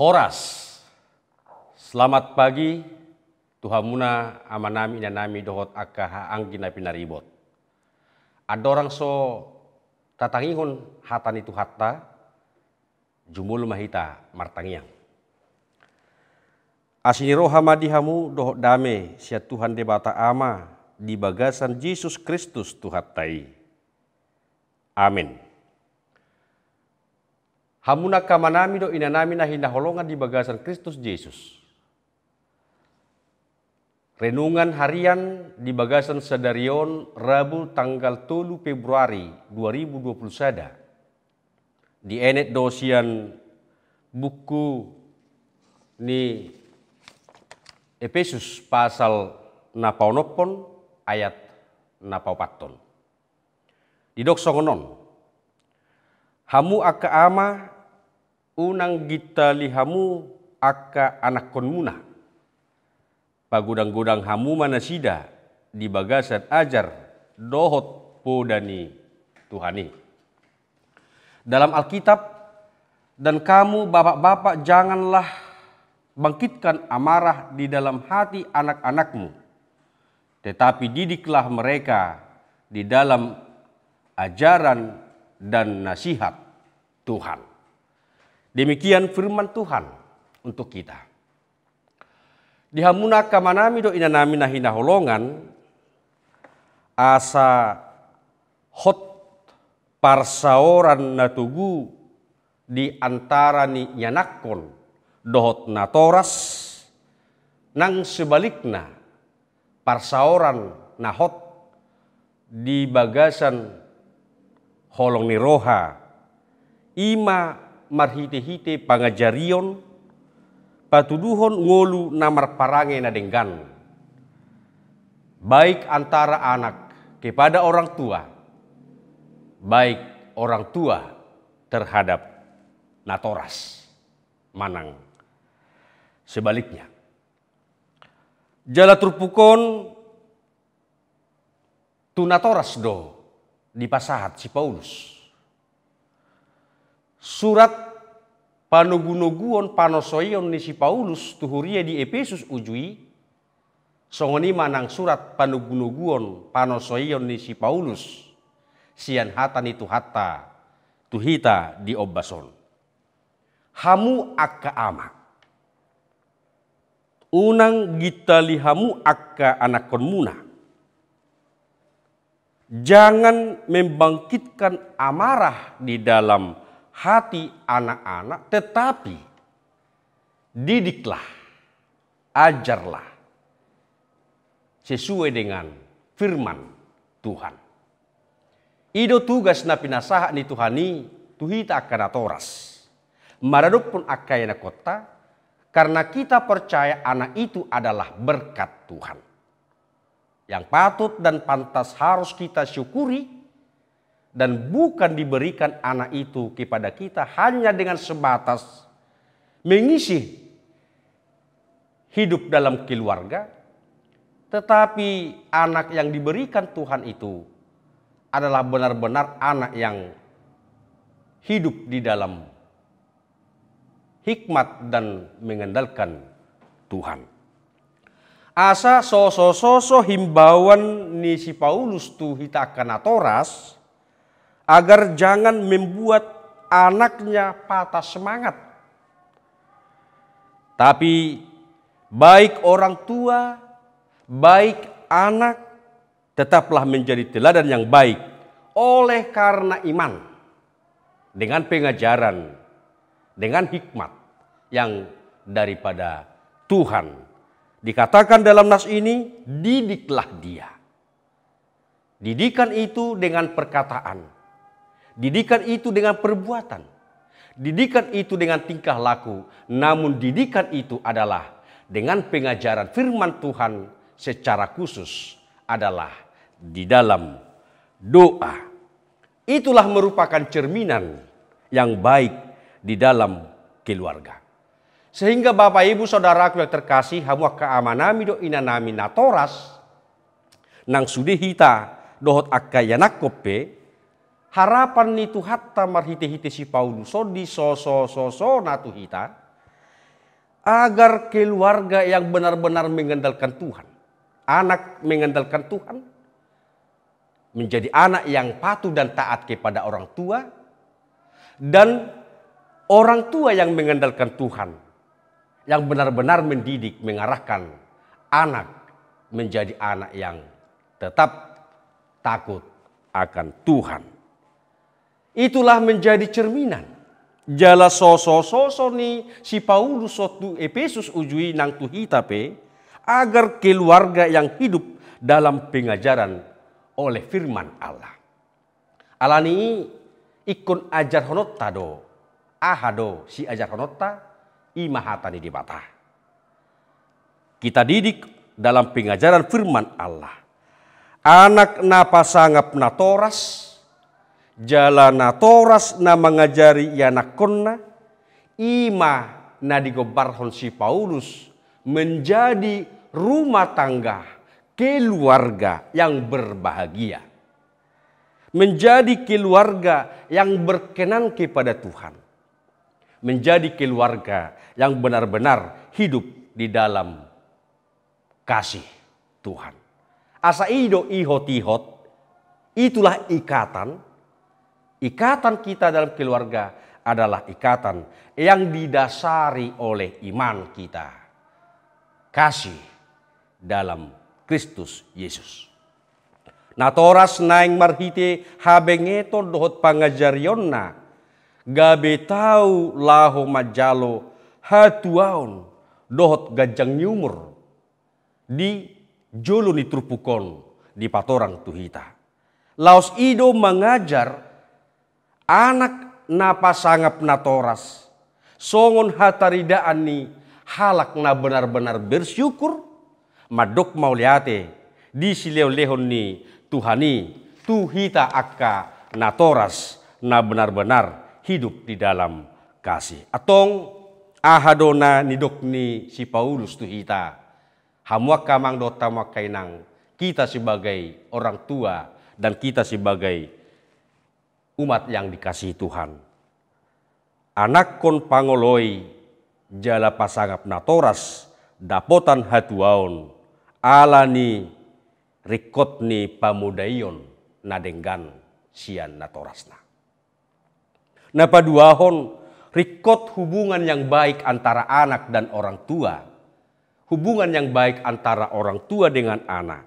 Horas, selamat pagi, Tuhan muna amanami inanami dohot akaha anggina pinaribot. Ada orang so tatangihon hatan itu hatta, jumul mahita martangiang. Asini roha madihamu dohot dame sia Tuhan debata ama di bagasan Yesus Kristus tuhattai. Amin. Hamuna kamanami do inanami na hinaholongan di bagasan Kristus Yesus. Renungan harian di bagasan Sadarion Rabu tanggal 3 Februari 2021. Di enet dosian buku ni Efesus pasal napaunopon ayat napaupaton. Di doksongonon. Hamu aka ama unang gita lihamu aka anak konmuna. Pagudang-gudang hamu manasida di bagasan ajar dohot podani Tuhani. Dalam Alkitab, dan kamu bapak-bapak janganlah bangkitkan amarah di dalam hati anak-anakmu, tetapi didiklah mereka di dalam ajaran dan nasihat Tuhan. Demikian firman Tuhan untuk kita. Di hamuna kamanami do inanami na hinaholongan asa hot parsaoran natugu di antara ni nyanakon dohot natoras nang sebalikna parsaoran nahot di bagasan holong ni roha ima marhite-hite pangajarion patuduhon ngolu namar parange na denggan baik antara anak kepada orang tua baik orang tua terhadap natoras manang sebaliknya jala turpukon tu natoras do di pasahat si Paulus. Surat panugunuguon panosoion ni si Paulus tuhuria di Efesus ujui. Songoni manang surat panugunuguon panosoion ni si Paulus. Sian hatan itu hatta tuhita di obbason. Hamu akka ama. Unang gita lihamu akka anak konmuna. Jangan membangkitkan amarah di dalam hati anak-anak, tetapi didiklah, ajarlah sesuai dengan firman Tuhan. Ido tugas na pinasaha ni Tuhani, tuhita akan atoras. Maradop pun akayana kota, karena kita percaya anak itu adalah berkat Tuhan. Yang patut dan pantas harus kita syukuri dan bukan diberikan anak itu kepada kita hanya dengan sebatas mengisi hidup dalam keluarga, tetapi anak yang diberikan Tuhan itu adalah benar-benar anak yang hidup di dalam hikmat dan mengandalkan Tuhan. Asa soso himbauan ni si Paulus tu hita akan atoras agar jangan membuat anaknya patah semangat. Tapi baik orang tua, baik anak tetaplah menjadi teladan yang baik oleh karena iman dengan pengajaran, dengan hikmat yang daripada Tuhan. Dikatakan dalam nas ini, didiklah dia. Didikan itu dengan perkataan. Didikan itu dengan perbuatan. Didikan itu dengan tingkah laku. Namun didikan itu adalah dengan pengajaran firman Tuhan secara khusus adalah di dalam doa. Itulah merupakan cerminan yang baik di dalam keluarga. Sehingga Bapak Ibu Saudaraku yang terkasih, hamu akka amanami do inanami natoras nang sudehita dohot akka yanakope harapan nitu hatta marhite-hite si Paulus so di so natu hita agar keluarga yang benar-benar mengandalkan Tuhan, anak mengandalkan Tuhan, menjadi anak yang patuh dan taat kepada orang tua, dan orang tua yang mengandalkan Tuhan, yang benar-benar mendidik, mengarahkan anak menjadi anak yang tetap takut akan Tuhan. Itulah menjadi cerminan jala soso ni si Paulus sotu Efesus ujui nang tuhitape, agar keluarga yang hidup dalam pengajaran oleh firman Allah. Alani ikon ajar honotta do, ahado si ajar honotta imahatani di bata. Kita didik dalam pengajaran firman Allah. Anak na pasangap na toras, jala na toras na mengajari yanakonna, ima na digobarhon si Paulus menjadi rumah tangga, keluarga yang berbahagia. Menjadi keluarga yang berkenan kepada Tuhan. Menjadi keluarga yang benar-benar hidup di dalam kasih Tuhan. Asa ido ihot-ihot, itulah ikatan. Ikatan kita dalam keluarga adalah ikatan yang didasari oleh iman kita. Kasih dalam Kristus Yesus. Natoras naing marhite habengeto dohot pangajarionna, gabe tau laho majalo hatuaon dohot gajang nyumur di jolo ni trupukon di patorang tuhita. Laos ido mengajar anak na pasangap na toras, songon hataridaan ni halak na benar-benar bersyukur, madok mauliate di sileo-lehon ni Tuhani, tuhita akka na toras na benar-benar hidup di dalam kasih. Atong ahadona nidok ni si Paulus tuhita, hamuak kamang dota makainang kita sebagai orang tua dan kita sebagai umat yang dikasihi Tuhan. Anak kon pangoloi jala pasangap natoras dapotan hatuaon alani rikotni pamudayon nadenggan sian natorasna. Napaduahon rikot hubungan yang baik antara anak dan orang tua. Hubungan yang baik antara orang tua dengan anak.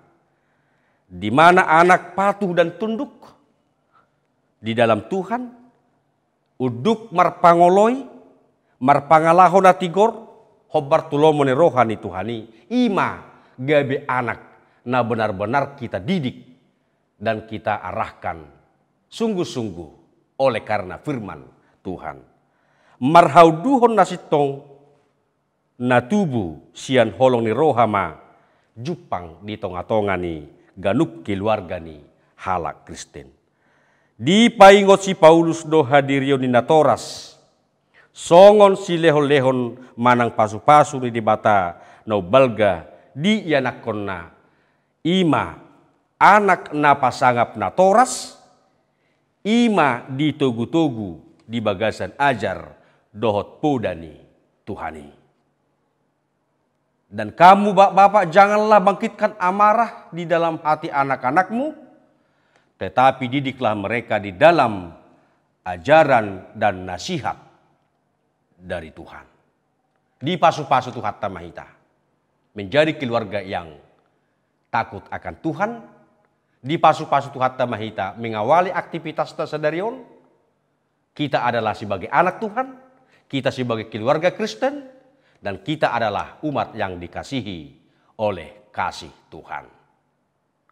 Di mana anak patuh dan tunduk di dalam Tuhan, uduk marpangoloi, marpangalahon atigor, hobar tulomone rohani Tuhani, ima gabe anak na benar-benar kita didik dan kita arahkan sungguh-sungguh oleh karena firman Tuhan. Marhauduhon nasitong na tubuh sian holong ni rohama jupang di tonga-tonga ni ganuk keluarga ni halak Kristen. Di paingot si Paulus do hadirio ni natoras, songon si lehon-lehon manang pasu-pasu ni dibata no balga di yanakon na ima anak na pasangap natoras, ima di togu-togu di bagasan ajar dohot podani Tuhani. Dan kamu bapak janganlah bangkitkan amarah di dalam hati anak-anakmu, tetapi didiklah mereka di dalam ajaran dan nasihat dari Tuhan. Di pasu-pasu Tuhan tamahita, menjadi keluarga yang takut akan Tuhan. Di pasu-pasu Tuhan tamahita, mengawali aktivitas tasadarion. Kita adalah sebagai anak Tuhan, kita sebagai keluarga Kristen, dan kita adalah umat yang dikasihi oleh kasih Tuhan.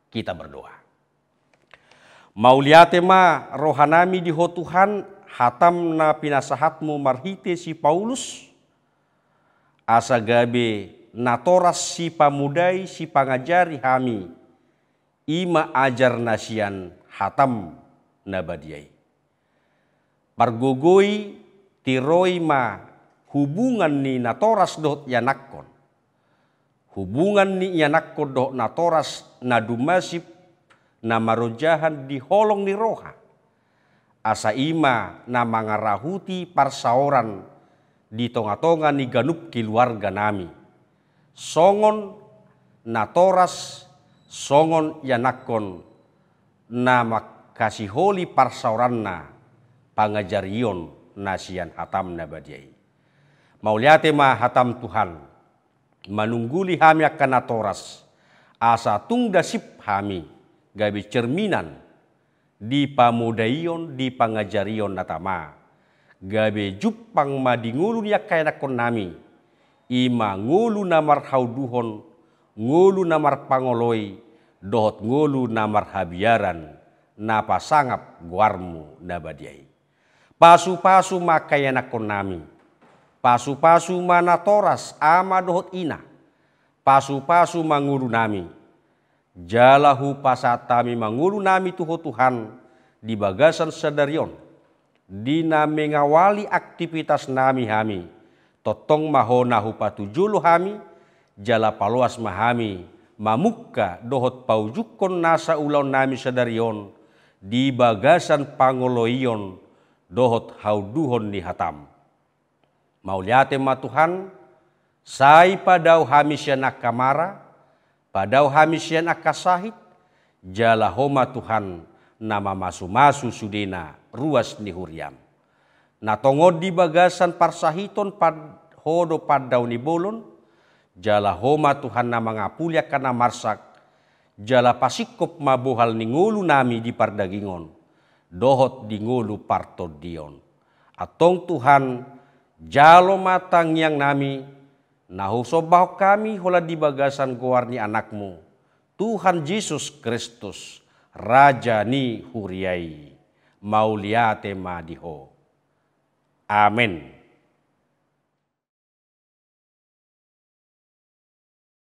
Kita berdoa. Mauliate ma rohanami di ho Tuhan, hatam na pinasahatmu marhite si Paulus, asa gabe natoras si pamudai si pangajari hami, ima ajar nasian hatam nabadiai. Pargogoi tiroi ma hubungan ni natoras dot yanakon. Hubungan ni yanakon dot natoras nadumasip na marojahan di holong ni roha. Asa ima na mangarahuti parsaoran di tonga-tonga ni ganup keluarga nami. Songon na toras, songon yanakon na makasiholi parsauranna pangajarion nasian hatam na badiai. Mauliate ma hatam Tuhan, manungguli hami akan na toras, asa tungda sip hami, gabi cerminan di pamudaion di pangajarion natama. Gabe jupang madingulu niya kaya nakon nami, ima ngulu namar hauduhon, ngulu namar pangoloy, dohot ngulu namar habiaran, na pasangap guarmu na badiai. Pasu-pasu makaya nakon nami, pasu-pasu mana toras ama dohot ina, pasu-pasu mangulu nami, jalahu pasatami mangulu nami tuho Tuhan, di bagasan sadarion, dina mengawali aktivitas nami hami, totong mahona hupatujulu hami, jala paluas mahami, mamukka dohot paujukon nasa ulaw nami sadarion, di bagasan pangoloion, dohot hauduhon ni hatam. Mauliate ma Tuhan, sai padau hami siya nakamara, padau hami siya nakasahit, jala homa Tuhan, nama masu-masu sudena ruas ni huriam. Na tongod di bagasan parsahiton hodo padau ni bolon, jala homa Tuhan na mangapulya kana marsak, jala pasikop mabuhal ni ngulu nami di pardagingon, dohot di ngulu partodion. Atong Tuhan, jalo matang yang nami, nahusobah kami hola di bagasan goar ni anakmu, Tuhan Yesus Kristus, Raja ni huriai, mauliate madiho. Amin.